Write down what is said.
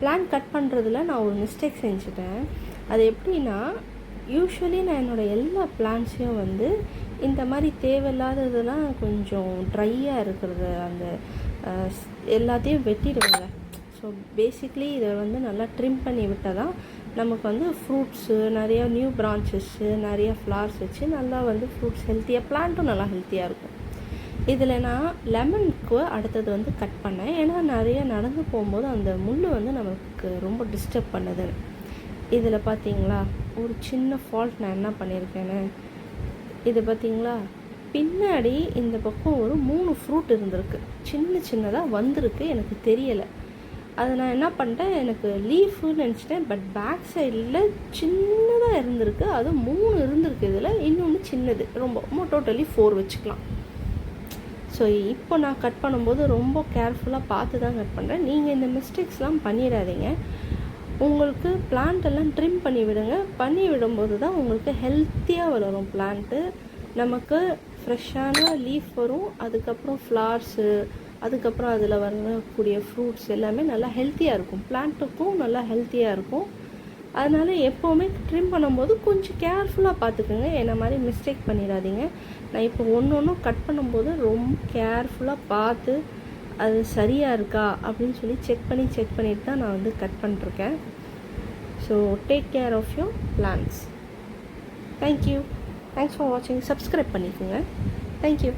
Plant cut பண்ணுறதுல நான் ஒரு மிஸ்டேக் செஞ்சுட்டேன். அது எப்படின்னா, யூஸ்வலி நான் என்னோடய எல்லா பிளான்ட்ஸையும் வந்து இந்த மாதிரி தேவையில்லாததெல்லாம் கொஞ்சம் ட்ரையாக இருக்கிறது அந்த எல்லாத்தையும் வெட்டிடுவேங்க. ஸோ பேசிக்லி இதை வந்து நல்லா ட்ரிம் பண்ணி விட்டால் தான் நமக்கு வந்து ஃப்ரூட்ஸு நிறையா நியூ பிரான்ச்சஸ்ஸு நிறையா ஃப்ளார்ஸ் வச்சு நல்லா வந்து ஃப்ரூட்ஸ் ஹெல்த்தியாக, பிளான்ட்டும் நல்லா ஹெல்த்தியாக இருக்கும். இதில் நான் லெமனுக்கு அடுத்தது வந்து கட் பண்ணேன். ஏன்னா நிறைய நடந்து போகும்போது அந்த முள் வந்து நமக்கு ரொம்ப டிஸ்டர்ப் பண்ணுது. இதில் பார்த்தீங்களா ஒரு சின்ன ஃபால்ட் நான் என்ன பண்ணியிருக்கேன்னு, இது பார்த்தீங்களா பின்னாடி இந்த பக்கம் ஒரு 3 ஃப்ரூட் இருந்திருக்கு, சின்னதாக வந்திருக்கு, எனக்கு தெரியலை. அதை நான் என்ன பண்ணிட்டேன், எனக்கு லீஃபுன்னு நினச்சிட்டேன். பட் பேக் சைடில் சின்னதாக இருந்திருக்கு, அது 3 இருந்திருக்கு. இதில் இன்னொன்று சின்னது, ரொம்ப டோட்டலி 4 வச்சுக்கலாம். ஸோ இப்போ நான் கட் பண்ணும்போது ரொம்ப கேர்ஃபுல்லாக பார்த்து தான் கட் பண்ணுறேன். நீங்கள் இந்த மிஸ்டேக்ஸ்லாம் பண்ணிடாதீங்க. உங்களுக்கு பிளான்ட்டெல்லாம் ட்ரிம் பண்ணி விடுங்க. பண்ணி விடும்போது தான் உங்களுக்கு ஹெல்த்தியாக வளரும் பிளான்ட்டு. நமக்கு ஃப்ரெஷ்ஷான லீஃப் வரும், அதுக்கப்புறம் ஃப்ளார்ஸு, அதுக்கப்புறம் அதில் வரக்கூடிய ஃப்ரூட்ஸ் எல்லாமே நல்லா ஹெல்த்தியாக இருக்கும். பிளான்ட்டுக்கும் நல்லா ஹெல்த்தியாக இருக்கும். அதனால் எப்போவுமே ட்ரிம் பண்ணும்போது கொஞ்சம் கேர்ஃபுல்லாக பார்த்துக்குங்க. என்ன மாதிரி மிஸ்டேக் பண்ணிடாதீங்க. நான் இப்போ ஒன்று கட் பண்ணும்போது ரொம்ப கேர்ஃபுல்லாக பார்த்து அது சரியாக இருக்கா அப்படின்னு சொல்லி செக் பண்ணிட்டு தான் நான் வந்து கட் பண்ணிருக்கேன். So take care of your plants. Thank you. Thanks for வாட்சிங். சப்ஸ்கிரைப் பண்ணிக்கோங்க. தேங்க்யூ.